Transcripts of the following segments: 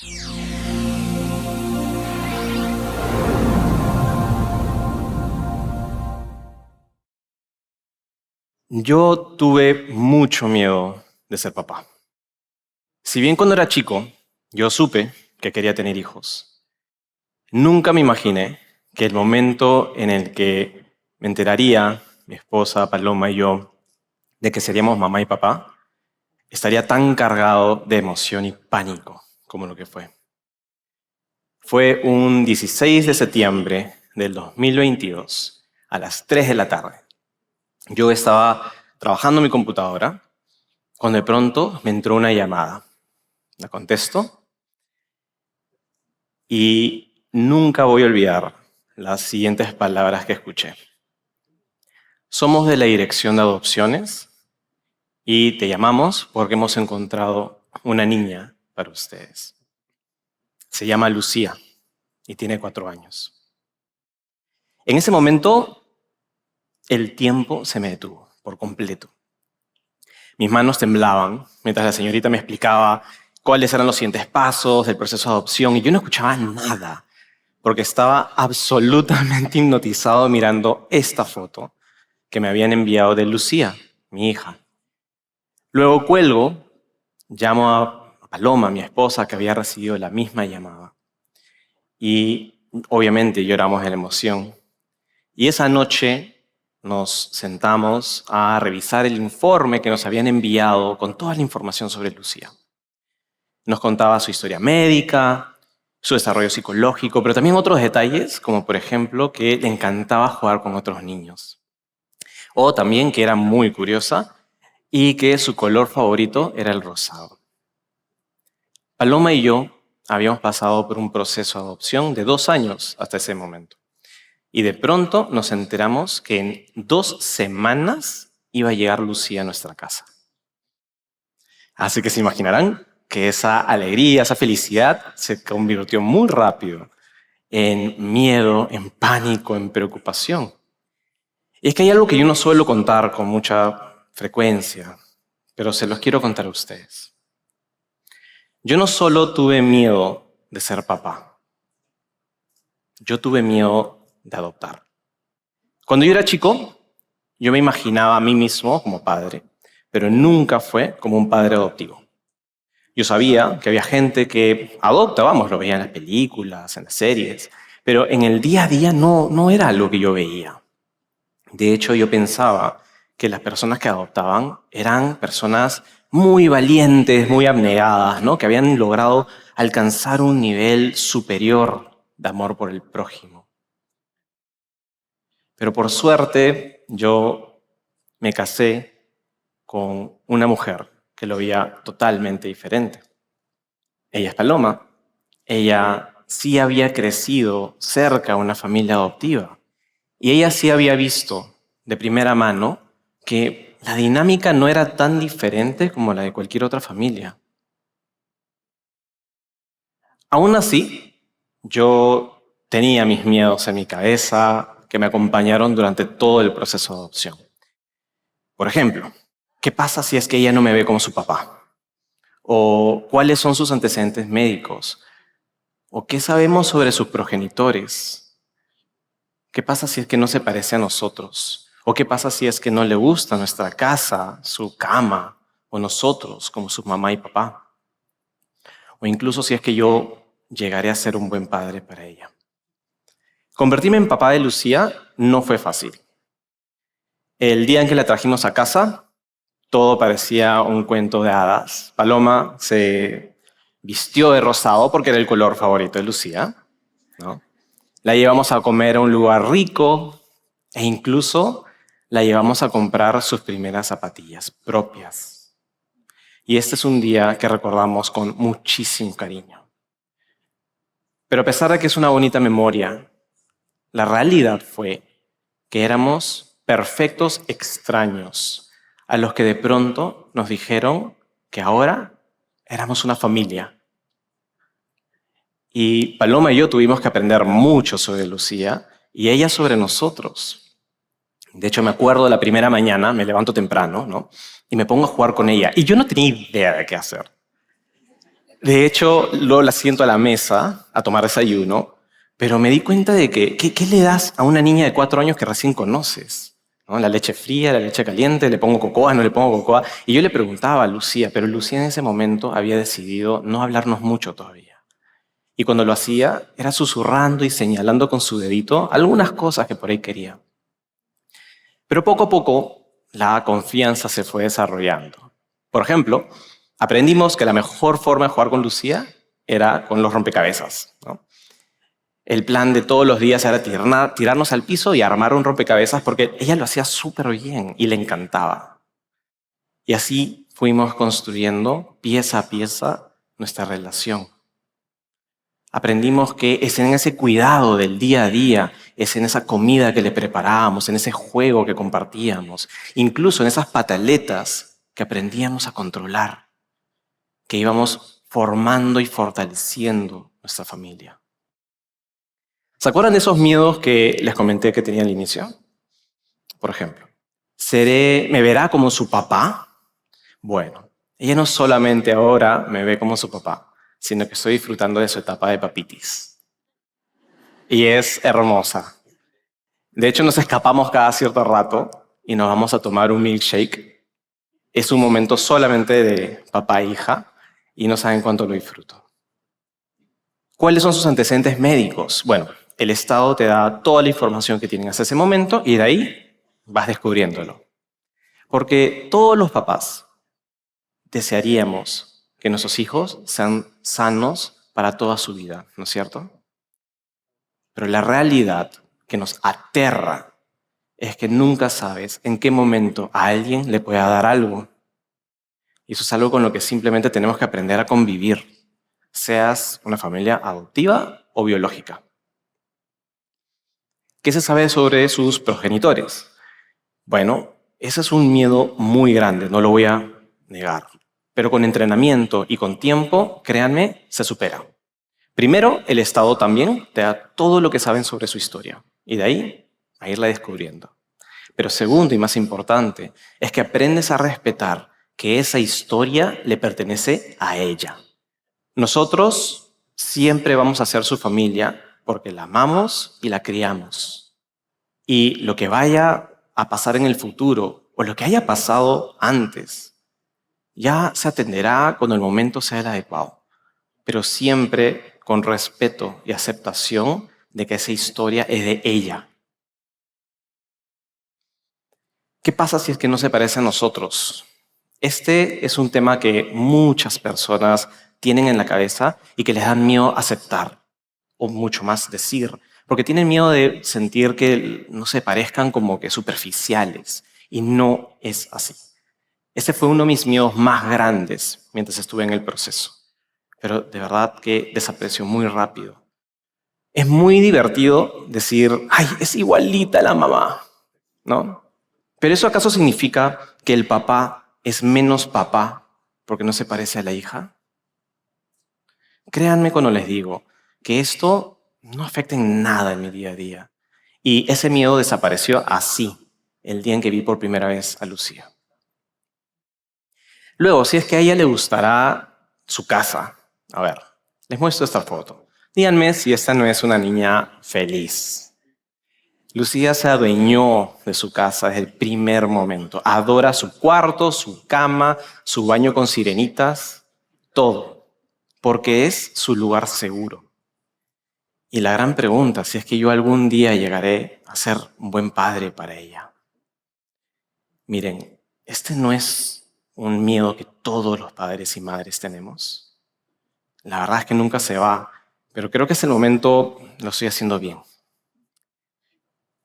Yo tuve mucho miedo de ser papá. Si bien cuando era chico yo supe que quería tener hijos, nunca me imaginé que el momento en el que me enteraría, mi esposa, Paloma y yo, de que seríamos mamá y papá, estaría tan cargado de emoción y pánico como lo que fue. Fue un 16 de septiembre del 2022, a las 3 de la tarde. Yo estaba trabajando en mi computadora cuando de pronto me entró una llamada. La contesto y nunca voy a olvidar las siguientes palabras que escuché. Somos de la Dirección de Adopciones y te llamamos porque hemos encontrado una niña para ustedes. Se llama Lucía y tiene 4 años. En ese momento, el tiempo se me detuvo por completo. Mis manos temblaban mientras la señorita me explicaba cuáles eran los siguientes pasos del proceso de adopción y yo no escuchaba nada porque estaba absolutamente hipnotizado mirando esta foto que me habían enviado de Lucía, mi hija. Luego cuelgo, llamo a Paloma, mi esposa, que había recibido la misma llamada. Y obviamente lloramos de la emoción. Y esa noche nos sentamos a revisar el informe que nos habían enviado con toda la información sobre Lucía. Nos contaba su historia médica, su desarrollo psicológico, pero también otros detalles, como por ejemplo que le encantaba jugar con otros niños. O también que era muy curiosa y que su color favorito era el rosado. Paloma y yo habíamos pasado por un proceso de adopción de 2 años hasta ese momento. Y de pronto nos enteramos que en 2 semanas iba a llegar Lucía a nuestra casa. Así que se imaginarán que esa alegría, esa felicidad se convirtió muy rápido en miedo, en pánico, en preocupación. Y es que hay algo que yo no suelo contar con mucha frecuencia, pero se los quiero contar a ustedes. Yo no solo tuve miedo de ser papá, yo tuve miedo de adoptar. Cuando yo era chico, yo me imaginaba a mí mismo como padre, pero nunca fue como un padre adoptivo. Yo sabía que había gente que adopta, vamos, lo veía en las películas, en las series, pero en el día a día no era algo que yo veía. De hecho, yo pensaba que las personas que adoptaban eran personas muy valientes, muy abnegadas, ¿no? Que habían logrado alcanzar un nivel superior de amor por el prójimo. Pero por suerte, yo me casé con una mujer que lo veía totalmente diferente. Ella es Paloma. Ella sí había crecido cerca de una familia adoptiva. Y ella sí había visto de primera mano que la dinámica no era tan diferente como la de cualquier otra familia. Aún así, yo tenía mis miedos en mi cabeza que me acompañaron durante todo el proceso de adopción. Por ejemplo, ¿qué pasa si es que ella no me ve como su papá? ¿O cuáles son sus antecedentes médicos? ¿O qué sabemos sobre sus progenitores? ¿Qué pasa si es que no se parece a nosotros? ¿O qué pasa si es que no le gusta nuestra casa, su cama, o nosotros como su mamá y papá? O incluso si es que yo llegaré a ser un buen padre para ella. Convertirme en papá de Lucía no fue fácil. El día en que la trajimos a casa, todo parecía un cuento de hadas. Paloma se vistió de rosado porque era el color favorito de Lucía, ¿no? La llevamos a comer a un lugar rico e incluso la llevamos a comprar sus primeras zapatillas propias. Y este es un día que recordamos con muchísimo cariño. Pero a pesar de que es una bonita memoria, la realidad fue que éramos perfectos extraños a los que de pronto nos dijeron que ahora éramos una familia. Y Paloma y yo tuvimos que aprender mucho sobre Lucía y ella sobre nosotros. De hecho, me acuerdo de la primera mañana, me levanto temprano, ¿no? Y me pongo a jugar con ella. Y yo no tenía idea de qué hacer. De hecho, luego la siento a la mesa a tomar desayuno, pero me di cuenta de que, ¿qué le das a una niña de 4 años que recién conoces? ¿No? La leche fría, la leche caliente, le pongo cocoa, no le pongo cocoa. Y yo le preguntaba a Lucía, pero Lucía en ese momento había decidido no hablarnos mucho todavía. Y cuando lo hacía, era susurrando y señalando con su dedito algunas cosas que por ahí quería. Pero poco a poco, la confianza se fue desarrollando. Por ejemplo, aprendimos que la mejor forma de jugar con Lucía era con los rompecabezas, ¿no? El plan de todos los días era tirarnos al piso y armar un rompecabezas porque ella lo hacía súper bien y le encantaba. Y así fuimos construyendo pieza a pieza nuestra relación. Aprendimos que es en ese cuidado del día a día, es en esa comida que le preparábamos, en ese juego que compartíamos, incluso en esas pataletas que aprendíamos a controlar, que íbamos formando y fortaleciendo nuestra familia. ¿Se acuerdan de esos miedos que les comenté que tenía al inicio? Por ejemplo, ¿me verá como su papá? Bueno, ella no solamente ahora me ve como su papá, sino que estoy disfrutando de su etapa de papitis. Y es hermosa. De hecho, nos escapamos cada cierto rato y nos vamos a tomar un milkshake. Es un momento solamente de papá e hija y no saben cuánto lo disfruto. ¿Cuáles son sus antecedentes médicos? Bueno, el Estado te da toda la información que tienen hasta ese momento y de ahí vas descubriéndolo. Porque todos los papás desearíamos que nuestros hijos sean sanos para toda su vida, ¿no es cierto? Pero la realidad que nos aterra es que nunca sabes en qué momento a alguien le pueda dar algo. Y eso es algo con lo que simplemente tenemos que aprender a convivir, seas una familia adoptiva o biológica. ¿Qué se sabe sobre sus progenitores? Bueno, ese es un miedo muy grande, no lo voy a negar. Pero con entrenamiento y con tiempo, créanme, se supera. Primero, el Estado también te da todo lo que saben sobre su historia. Y de ahí, a irla descubriendo. Pero segundo y más importante, es que aprendes a respetar que esa historia le pertenece a ella. Nosotros siempre vamos a ser su familia porque la amamos y la criamos. Y lo que vaya a pasar en el futuro o lo que haya pasado antes, ya se atenderá cuando el momento sea el adecuado, pero siempre con respeto y aceptación de que esa historia es de ella. ¿Qué pasa si es que no se parece a nosotros? Este es un tema que muchas personas tienen en la cabeza y que les dan miedo aceptar, o mucho más decir, porque tienen miedo de sentir que no se parezcan como que superficiales, y no es así. Ese fue uno de mis miedos más grandes mientras estuve en el proceso, pero de verdad que desapareció muy rápido. Es muy divertido decir, ay, es igualita a la mamá, ¿no? ¿Pero eso acaso significa que el papá es menos papá porque no se parece a la hija? Créanme cuando les digo que esto no afecta en nada en mi día a día. Y ese miedo desapareció así, el día en que vi por primera vez a Lucía. Luego, si es que a ella le gustará su casa. A ver, les muestro esta foto. Díganme si esta no es una niña feliz. Lucía se adueñó de su casa desde el primer momento. Adora su cuarto, su cama, su baño con sirenitas, todo, porque es su lugar seguro. Y la gran pregunta, si es que yo algún día llegaré a ser un buen padre para ella. Miren, este no es un miedo que todos los padres y madres tenemos. La verdad es que nunca se va, pero creo que hasta el momento lo estoy haciendo bien.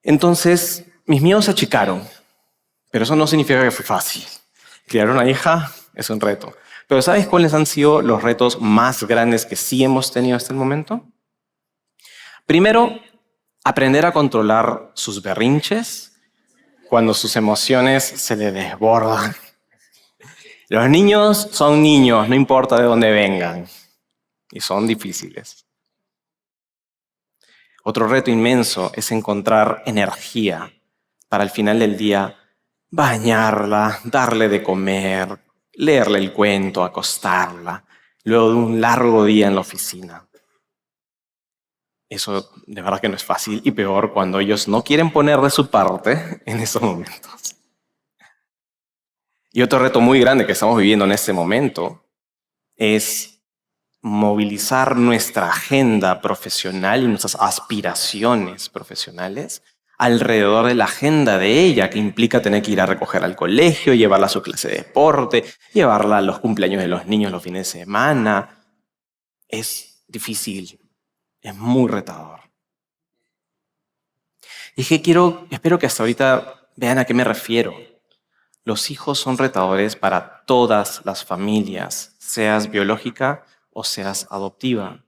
Entonces, mis miedos se achicaron, pero eso no significa que fue fácil. Criar una hija es un reto. Pero ¿sabes cuáles han sido los retos más grandes que sí hemos tenido hasta el momento? Primero, aprender a controlar sus berrinches cuando sus emociones se le desbordan. Los niños son niños, no importa de dónde vengan, y son difíciles. Otro reto inmenso es encontrar energía para al final del día bañarla, darle de comer, leerle el cuento, acostarla. luego de un largo día en la oficina. Eso de verdad que no es fácil y peor cuando ellos no quieren poner de su parte en esos momentos. Y otro reto muy grande que estamos viviendo en este momento es movilizar nuestra agenda profesional y nuestras aspiraciones profesionales alrededor de la agenda de ella, que implica tener que ir a recoger al colegio, llevarla a su clase de deporte, llevarla a los cumpleaños de los niños los fines de semana. Es difícil, es muy retador. Y es que espero que hasta ahorita vean a qué me refiero. Los hijos son retadores para todas las familias, seas biológica o seas adoptiva.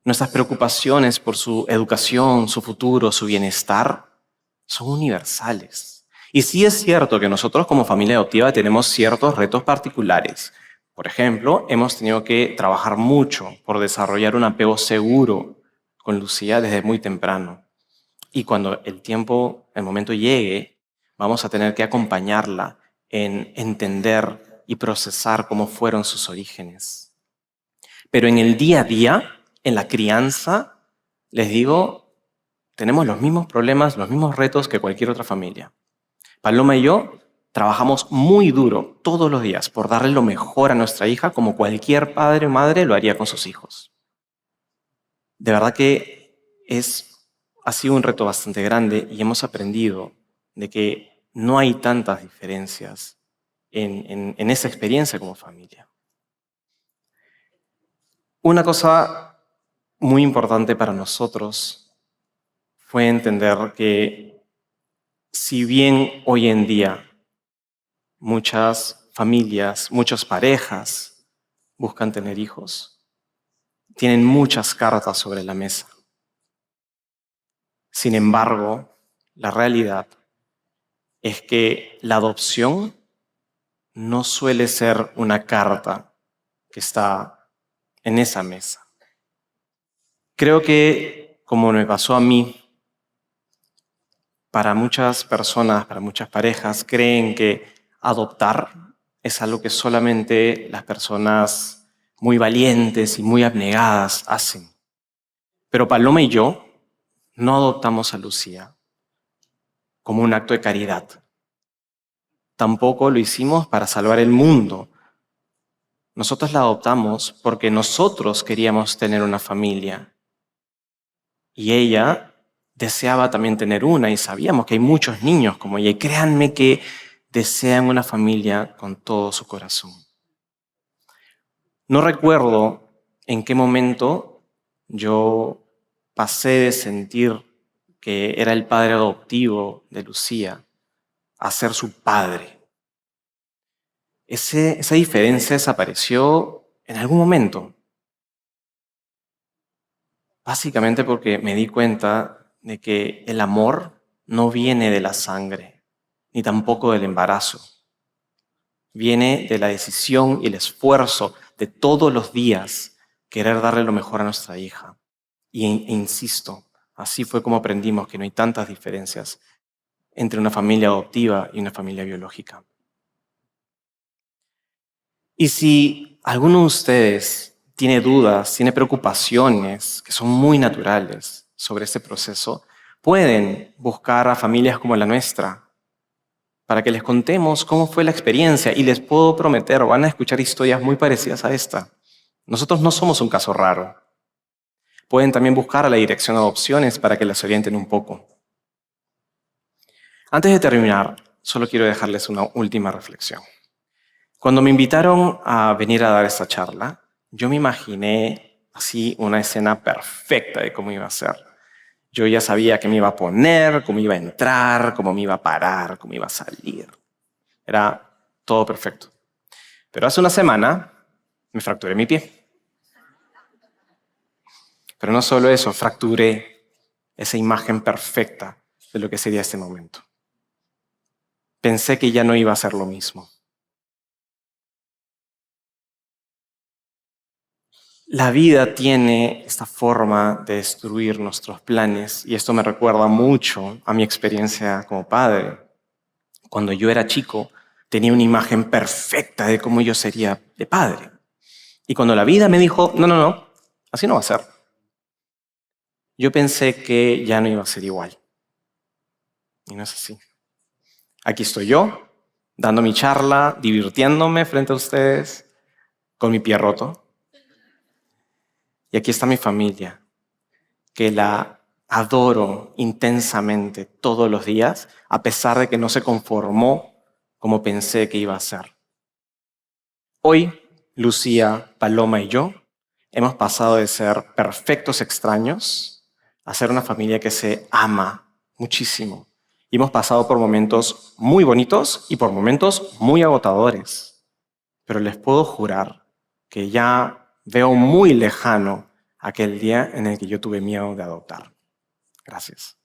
Nuestras preocupaciones por su educación, su futuro, su bienestar son universales. Y sí es cierto que nosotros como familia adoptiva tenemos ciertos retos particulares. Por ejemplo, hemos tenido que trabajar mucho por desarrollar un apego seguro con Lucía desde muy temprano. Y cuando el momento llegue, vamos a tener que acompañarla en entender y procesar cómo fueron sus orígenes. Pero en el día a día, en la crianza, les digo, tenemos los mismos problemas, los mismos retos que cualquier otra familia. Paloma y yo trabajamos muy duro todos los días por darle lo mejor a nuestra hija, como cualquier padre o madre lo haría con sus hijos. De verdad que ha sido un reto bastante grande y hemos aprendido de que no hay tantas diferencias en esa experiencia como familia. Una cosa muy importante para nosotros fue entender que si bien hoy en día muchas familias, muchas parejas buscan tener hijos, tienen muchas cartas sobre la mesa. Sin embargo, la realidad es que la adopción no suele ser una carta que está en esa mesa. Creo que, como me pasó a mí, para muchas personas, para muchas parejas, creen que adoptar es algo que solamente las personas muy valientes y muy abnegadas hacen. Pero Paloma y yo no adoptamos a Lucía como un acto de caridad. Tampoco lo hicimos para salvar el mundo. Nosotros la adoptamos porque nosotros queríamos tener una familia. Y ella deseaba también tener una y sabíamos que hay muchos niños como ella. Y créanme que desean una familia con todo su corazón. No recuerdo en qué momento yo pasé de sentir que era el padre adoptivo de Lucía a ser su padre. Esa diferencia desapareció en algún momento. Básicamente porque me di cuenta de que el amor no viene de la sangre, ni tampoco del embarazo. Viene de la decisión y el esfuerzo de todos los días querer darle lo mejor a nuestra hija. E insisto, así fue como aprendimos que no hay tantas diferencias entre una familia adoptiva y una familia biológica. Y si alguno de ustedes tiene dudas, tiene preocupaciones que son muy naturales sobre este proceso, pueden buscar a familias como la nuestra para que les contemos cómo fue la experiencia y les puedo prometer, van a escuchar historias muy parecidas a esta. Nosotros no somos un caso raro. Pueden también buscar a la Dirección de Adopciones para que les orienten un poco. Antes de terminar, solo quiero dejarles una última reflexión. Cuando me invitaron a venir a dar esta charla, yo me imaginé así una escena perfecta de cómo iba a ser. Yo ya sabía qué me iba a poner, cómo iba a entrar, cómo me iba a parar, cómo iba a salir. Era todo perfecto. Pero hace una semana me fracturé mi pie. Pero no solo eso, fracturé esa imagen perfecta de lo que sería este momento. Pensé que ya no iba a ser lo mismo. La vida tiene esta forma de destruir nuestros planes y esto me recuerda mucho a mi experiencia como padre. Cuando yo era chico, tenía una imagen perfecta de cómo yo sería de padre. Y cuando la vida me dijo, no, no, no, así no va a ser, yo pensé que ya no iba a ser igual. Y no es así. Aquí estoy yo, dando mi charla, divirtiéndome frente a ustedes, con mi pie roto. Y aquí está mi familia, que la adoro intensamente todos los días, a pesar de que no se conformó como pensé que iba a ser. Hoy, Lucía, Paloma y yo hemos pasado de ser perfectos extraños a ser una familia que se ama muchísimo. Y hemos pasado por momentos muy bonitos y por momentos muy agotadores. Pero les puedo jurar que ya veo muy lejano aquel día en el que yo tuve miedo de adoptar. Gracias.